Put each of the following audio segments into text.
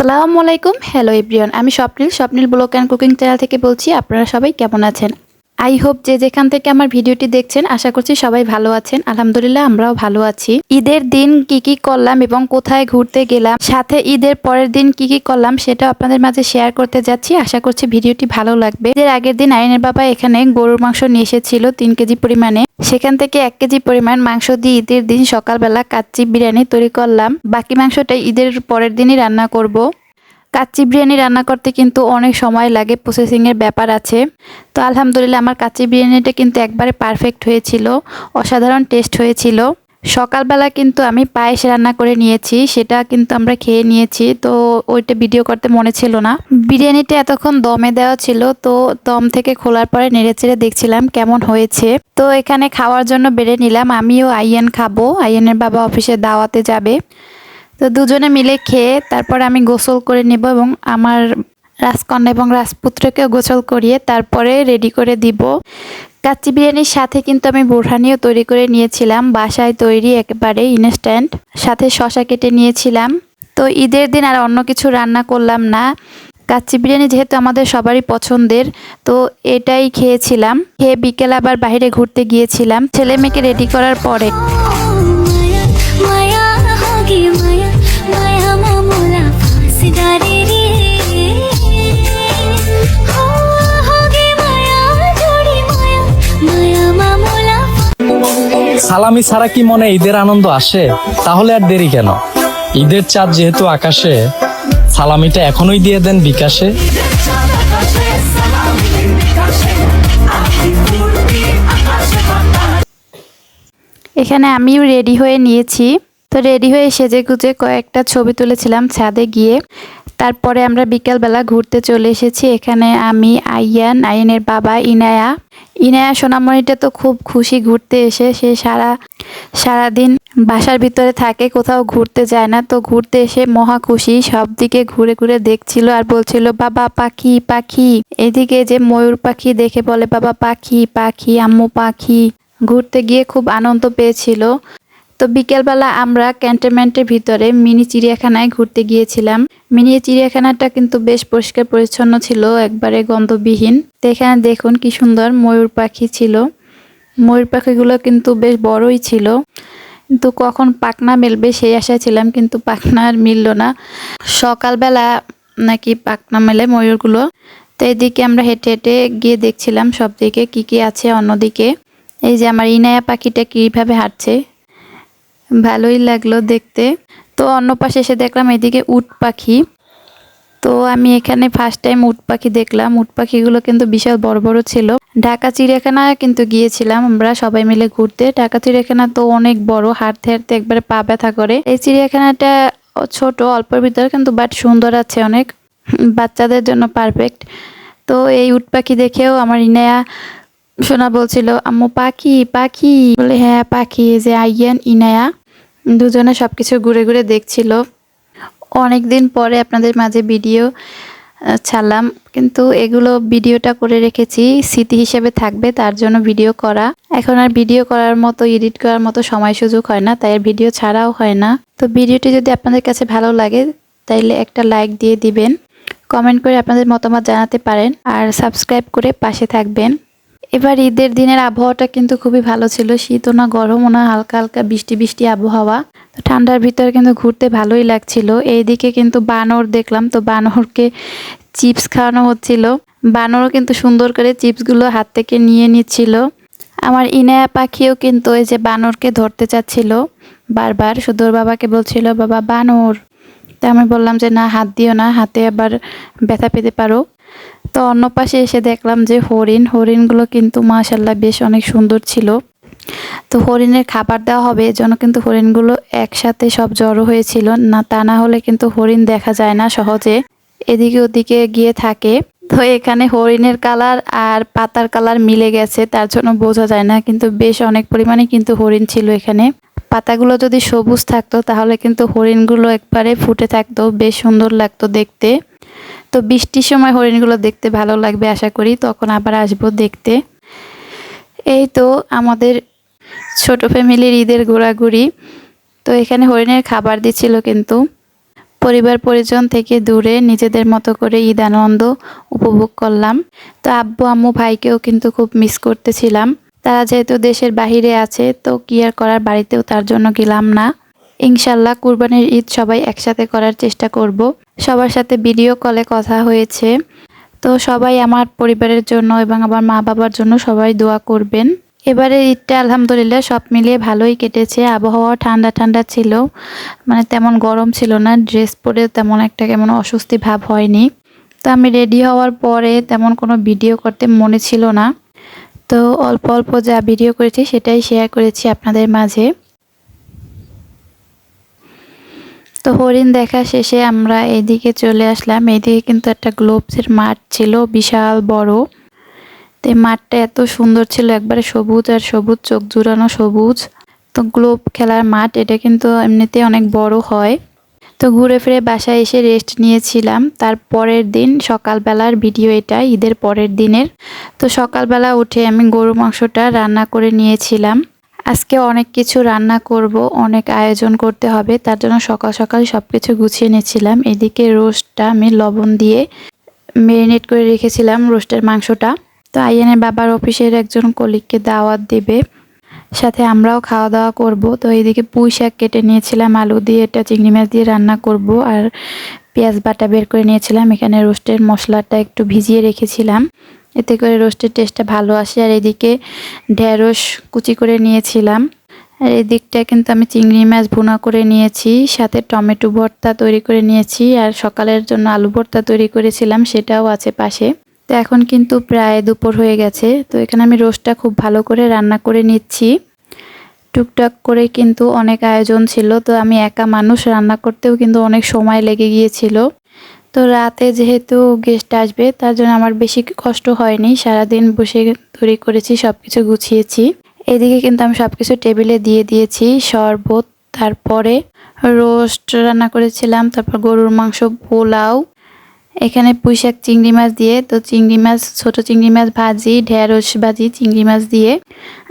আসসালামু আলাইকুম। Hello everyone, আমি স্বপ্নিল ব্লগ অ্যান্ড কুকিং চ্যানেল থেকে বলছি। আপনারা সবাই কেমন আছেন? আই হোপ যে যেখান থেকে আমার ভিডিওটি দেখছেন, আশা করছি সবাই ভালো আছেন। আলহামদুলিল্লাহ, আমরাও ভালো আছি। ঈদের দিন কি কি করলাম এবং কোথায় ঘুরতে গেলাম, সাথে ঈদের পরের দিন কি কি করলাম সেটা আপনাদের মাঝে শেয়ার করতে যাচ্ছি। আশা করছি ভিডিওটি ভালো লাগবে। ঈদের আগের দিন আইনের বাবা এখানে গরুর মাংস নিয়ে এসেছিল 3 কেজি পরিমাণে। সেখান থেকে 1 কেজি পরিমাণ মাংস দিয়ে ঈদের দিন সকালবেলা কাচ্চি বিরিয়ানি তৈরি করলাম। বাকি মাংসটা ঈদের পরের দিনই রান্না করব। কাচ্চি বিরিয়ানি রান্না করতে কিন্তু অনেক সময় লাগে, প্রসেসিংয়ের ব্যাপার আছে। তো আলহামদুলিল্লাহ আমার কাচ্চি বিরিয়ানিটা কিন্তু একবারে পারফেক্ট হয়েছিল, অসাধারণ টেস্ট হয়েছিল। সকালবেলা কিন্তু আমি পায়েস রান্না করে নিয়েছি, সেটা কিন্তু আমরা খেয়ে নিয়েছি। তো ওইটা ভিডিও করতে মনে ছিল না। বিরিয়ানিটা এতক্ষণ দমে দেওয়া ছিল, তো দম থেকে খোলার পরে নেড়েচেড়ে দেখছিলাম কেমন হয়েছে। তো এখানে খাওয়ার জন্য বেড়ে নিলাম। আমিও আইয়ান খাবো, আইয়ানের বাবা অফিসে দাওয়াতে যাবে। তো দুজনে মিলে খেয়ে তারপর আমি গোসল করে নেব এবং আমার রাজকন্যা এবং রাজপুত্রকেও গোসল করিয়ে তারপরে রেডি করে দিব। কাচ্চি বিরিয়ানির সাথে কিন্তু আমি বোরহানিও তৈরি করে নিয়েছিলাম, বাসায় তৈরি একেবারে ইনস্ট্যান্ট। সাথে শসা কেটে নিয়েছিলাম। তো ঈদের দিন আর অন্য কিছু রান্না করলাম না। কাচ্চি বিরিয়ানি যেহেতু আমাদের সবারই পছন্দের, তো এটাই খেয়েছিলাম। খেয়ে বিকেল আবার বাইরে ঘুরতে গিয়েছিলাম ছেলে মেয়েকে রেডি করার পরে। সালামি ছাড়া কি মনে ঈদের আনন্দ আসে? তাহলে আর দেরি কেন? ঈদের চাঁদ যেহেতু আকাশে, সালামিটা এখনই দিয়ে দেন বিকাশে। এখানে আমিও রেডি হয়ে নিয়েছি। তো রেডি হয়ে সেজে গুজে কয়েকটা ছবি তুলেছিলাম ছাদে গিয়ে। তারপরে আমরা বিকালবেলা ঘুরতে চলে এসেছি। এখানে আমি, আইয়ানের বাবা, ইনায়া সোনামণিটা তো খুব খুশি ঘুরতে এসে। সে সারাদিন বাসার ভিতরে থাকে, কোথাও ঘুরতে যায় না। তো ঘুরতে এসে মহা খুশি, সব দিকে ঘুরে ঘুরে দেখছিল আর বলছিল বাবা পাখি পাখি। এদিকে যে ময়ূর পাখি দেখে বলে বাবা পাখি পাখি, আম্মু পাখি। ঘুরতে গিয়ে খুব আনন্দ পেয়েছিল। তো বিকেলবেলা আমরা ক্যান্টনমেন্টের ভিতরে মিনি চিড়িয়াখানায় ঘুরতে গিয়েছিলাম। মিনি চিড়িয়াখানাটা কিন্তু বেশ পরিষ্কার পরিচ্ছন্ন ছিল, একবারে গন্ধবিহীন। তো এখানে দেখুন কি সুন্দর ময়ূর পাখি ছিল। ময়ূর পাখিগুলো কিন্তু বেশ বড়ই ছিল, কিন্তু কখন পাখনা মেলবে সেই আশায় ছিলাম, কিন্তু পাখনা আর মিলল না। সকালবেলা নাকি পাখনা মেলে ময়ূরগুলো। তো এদিকে আমরা হেঁটে হেঁটে গিয়ে দেখছিলাম সব দিকে কি কি আছে। অন্যদিকে এই যে আমার ইনায়া পাখিটা কিভাবে হাঁটছে, ভালোই লাগলো দেখতে। তো অন্য পাশে এসে দেখলাম এদিকে উট পাখি। তো আমি এখানে ফার্স্ট টাইম উট পাখি দেখলাম। উট পাখিগুলো কিন্তু বিশাল বড় বড় ছিল। ঢাকা চিড়িয়াখানা কিন্তু গিয়েছিলাম আমরা সবাই মিলে ঘুরতে। ঢাকা চিড়িয়াখানা তো অনেক বড়, হাঁটতে হাঁটতে একবারে পা ব্যথা করে। এই চিড়িয়াখানাটা ছোট অল্পের ভিতরে, কিন্তু বাট সুন্দর আছে অনেক, বাচ্চাদের জন্য পারফেক্ট। তো এই উট পাখি দেখেও আমার ইনায়া শোনা বলছিল আম্মু পাখি পাখি, বলে হ্যাঁ পাখি। যে আইয়ান ইনায়া দুজনে সবকিছু ঘুরে ঘুরে দেখছিল। অনেক দিন পরে আপনাদের মাঝে ভিডিও ছাড়লাম, কিন্তু এগুলো ভিডিওটা করে রেখেছি স্মৃতি হিসেবে থাকবে, তার জন্য ভিডিও করা। এখন আর ভিডিও করার মতো, এডিট করার মতো সময় সুযোগ হয় না, তাই আর ভিডিও ছাড়াও হয় না। তো ভিডিওটি যদি আপনাদের কাছে ভালো লাগে তাইলে একটা লাইক দিয়ে দিবেন, কমেন্ট করে আপনাদের মতামত জানাতে পারেন, আর সাবস্ক্রাইব করে পাশে থাকবেন। এবার ঈদের দিনের আবহাওয়াটা কিন্তু খুবই ভালো ছিল, শীতও না গরমও না, হালকা হালকা বৃষ্টি বৃষ্টি আবহাওয়া। তো ঠান্ডার ভিতরে কিন্তু ঘুরতে ভালোই লাগছিল। এইদিকে কিন্তু বানর দেখলাম, তো বানরকে চিপস খাওয়ানো হচ্ছিল। বানরও কিন্তু সুন্দর করে চিপসগুলো হাত থেকে নিয়ে নিচ্ছিল। আমার ইনায়া পাখিও কিন্তু এই যে বানরকে ধরতে চাচ্ছিল বারবার, শুধু ওর বাবাকে বলছিল বাবা বানর। তো আমি বললাম যে না, হাত দিও না, হাতে আবার ব্যথা পেতে পারো। তো অন্য পাশে এসে দেখলাম যে হরিণগুলো কিন্তু মাশাল্লাহ বেশ অনেক সুন্দর ছিল। তো হরিণের খাবার দেওয়া হবে, এজন্য কিন্তু হরিণগুলো একসাথে সব জড়ো হয়েছিল না, তা না হলে কিন্তু হরিণ দেখা যায় না সহজে, এদিকে ওদিকে গিয়ে থাকে। তো এখানে হরিণের কালার আর পাতার কালার মিলে গেছে, তার জন্য বোঝা যায় না, কিন্তু বেশ অনেক পরিমাণে কিন্তু হরিণ ছিল এখানে। পাতাগুলো যদি সবুজ থাকতো তাহলে কিন্তু হরিণগুলো একবারে ফুটে থাকতো, বেশ সুন্দর লাগতো দেখতে। তো বৃষ্টির সময় হরিণগুলো দেখতে ভালো লাগবে আশা করি, তখন আবার আসবো দেখতে। এই তো আমাদের ছোট ফ্যামিলির ঈদের ঘোরাঘুরি। তো এখানে হরিণের খাবার দিচ্ছিল, কিন্তু পরিবার পরিজন থেকে দূরে নিজেদের মতো করে ঈদ আনন্দ উপভোগ করলাম। তো আব্বু আম্মু ভাইকেও কিন্তু খুব মিস করতেছিলাম। তারা যেহেতু দেশের বাহিরে আছে, তো কি আর করার, বাড়িতেও তার জন্য গেলাম না। ইনশাল্লাহ কুরবানির ঈদ সবাই একসাথে করার চেষ্টা করব। সবার সাথে ভিডিও কলে কথা হয়েছে। তো সবাই আমার পরিবারের জন্য এবং আমার মা বাবার জন্য সবাই দোয়া করবেন। এবারে ঈদটা আলহামদুলিল্লাহ সব মিলিয়ে ভালোই কেটেছে। আবহাওয়া ঠান্ডা ঠান্ডা ছিল, মানে তেমন গরম ছিল না। ড্রেস পরে তেমন একটা কেমন অস্বস্তি ভাব হয়নি। তো আমি রেডি হওয়ার পরে তেমন কোনো ভিডিও করতে মনে ছিল না, তো অল্প অল্প যা ভিডিও করেছি সেটাই শেয়ার করেছি আপনাদের মাঝে। তো হরিণ দেখা শেষে আমরা এইদিকে চলে আসলাম। এইদিকে কিন্তু একটা গ্লোবসের মাঠ ছিল, বিশাল বড়। তো মাঠটা এত সুন্দর ছিল, একবারে সবুজ আর সবুজ, চোখ জুড়ানো সবুজ। তো গ্লোব খেলার মাঠ, এটা কিন্তু এমনিতে অনেক বড় হয়। তো ঘুরে ফিরে বাসায় এসে রেস্ট নিয়েছিলাম। তার পরের দিন সকালবেলার ভিডিও এটা, ঈদের পরের দিনের। তো সকালবেলা উঠে আমি গরু মাংসটা রান্না করে নিয়েছিলাম। আজকে অনেক কিছু রান্না করব, অনেক আয়োজন করতে হবে, তার জন্য সকাল সকাল সব কিছু গুছিয়ে নিয়েছিলাম। এদিকে রোস্টটা আমি লবণ দিয়ে ম্যারিনেট করে রেখেছিলাম, রোস্টের মাংসটা। তো আইয়ানের বাবার অফিসের একজন কলিগকে দাওয়াত দেবে, সাথে আমরাও খাওয়া দাওয়া করব। তো এইদিকে পুঁই শাক কেটে নিয়েছিলাম আলু দিয়ে, এটা চিংড়ি মাছ দিয়ে রান্না করব। আর পেঁয়াজ বাটা বের করে নিয়েছিলাম। এখানে রোস্টের মশলাটা একটু ভিজিয়ে রেখেছিলাম, এতে করে রোস্টের টেস্টটা ভালো আসে। আর এদিকে ঢেঁড়স কুচি করে নিয়েছিলাম। আর এদিকটা কিন্তু আমি চিংড়ি মাছ ভুনা করে নিয়েছি, সাথে টমেটো ভর্তা তৈরি করে নিয়েছি। আর সকালের জন্য আলু ভর্তা তৈরি করেছিলাম, সেটাও আছে পাশে। তো এখন কিন্তু প্রায় দুপুর হয়ে গেছে। তো এখানে আমি রোস্টটা খুব ভালো করে রান্না করে নিচ্ছি। টুকটাক করে কিন্তু অনেক আয়োজন ছিল, তো আমি একা মানুষ, রান্না করতেও কিন্তু অনেক সময় লেগে গিয়েছিল। তো রাতে যেহেতু গেস্ট আসবে, তার জন্য আমার বেশি কষ্ট হয়নি, সারাদিন বসে তৈরি করেছি, সব কিছু গুছিয়েছি। এদিকে কিন্তু আমি সব কিছু টেবিলে দিয়ে দিয়েছি, শরবত, তারপরে রোস্ট রান্না করেছিলাম, তারপর গরুর মাংস, পোলাও, এখানে পুঁই শাক চিংড়ি মাছ দিয়ে, তো চিংড়ি মাছ, ছোট চিংড়ি মাছ ভাজি, ঢেঁড়স ভাজি চিংড়ি মাছ দিয়ে।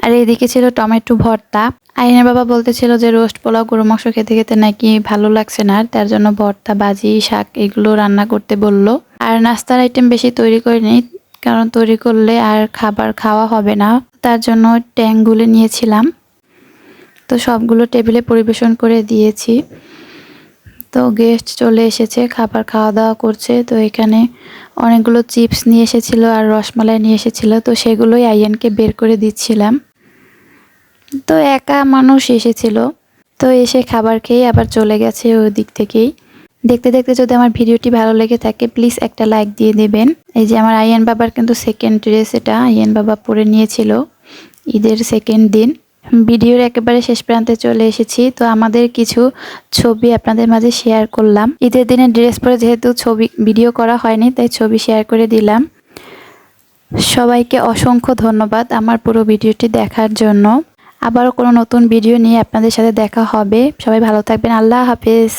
আর এদিকে ছিল টমেটো ভর্তা। আইনের বাবা বলতেছিল যে রোস্ট পোলাও গরু মাংস খেতে খেতে নাকি ভালো লাগছে না, তার জন্য ভর্তা, ভাজি, শাক এগুলো রান্না করতে বলল। আর নাস্তার আইটেম বেশি তৈরি করিনি, কারণ তৈরি করলে আর খাবার খাওয়া হবে না, তার জন্য ট্যাংগুলো নিয়েছিলাম। তো সবগুলো টেবিলে পরিবেশন করে দিয়েছি। তো গেস্ট চলে এসেছে, খাবার খাওয়া দাওয়া করছে। তো এখানে অনেকগুলো চিপস নিয়ে এসেছিল আর রসমালাই নিয়ে এসেছিল, তো সেগুলোই আইয়ানকে বের করে দিচ্ছিলাম। তো একা মানুষ এসেছিল, তো এসে খাবার খেয়ে আবার চলে গেছে ওই দিক থেকেই। দেখতে দেখতে যদি আমার ভিডিওটি ভালো লেগে থাকে, প্লিজ একটা লাইক দিয়ে দেবেন। এই যে আমার আইয়ান বাবার কিন্তু সেকেন্ড ড্রেস, এটা আইয়ান বাবা পরে নিয়েছিল ঈদের সেকেন্ড দিন। ভিডিওর একেবারে শেষ প্রান্তে চলে এসেছি। তো আমাদের কিছু ছবি আপনাদের মাঝে শেয়ার করলাম। ঈদের দিনে ড্রেস পরে যেহেতু ভিডিও করা হয়নি, তাই ছবি শেয়ার করে দিলাম। সবাইকে অসংখ্য ধন্যবাদ আমার পুরো ভিডিওটি দেখার জন্য। আবারও কোনো নতুন ভিডিও নিয়ে আপনাদের সাথে দেখা হবে। সবাই ভালো থাকবেন। আল্লাহ হাফেজ।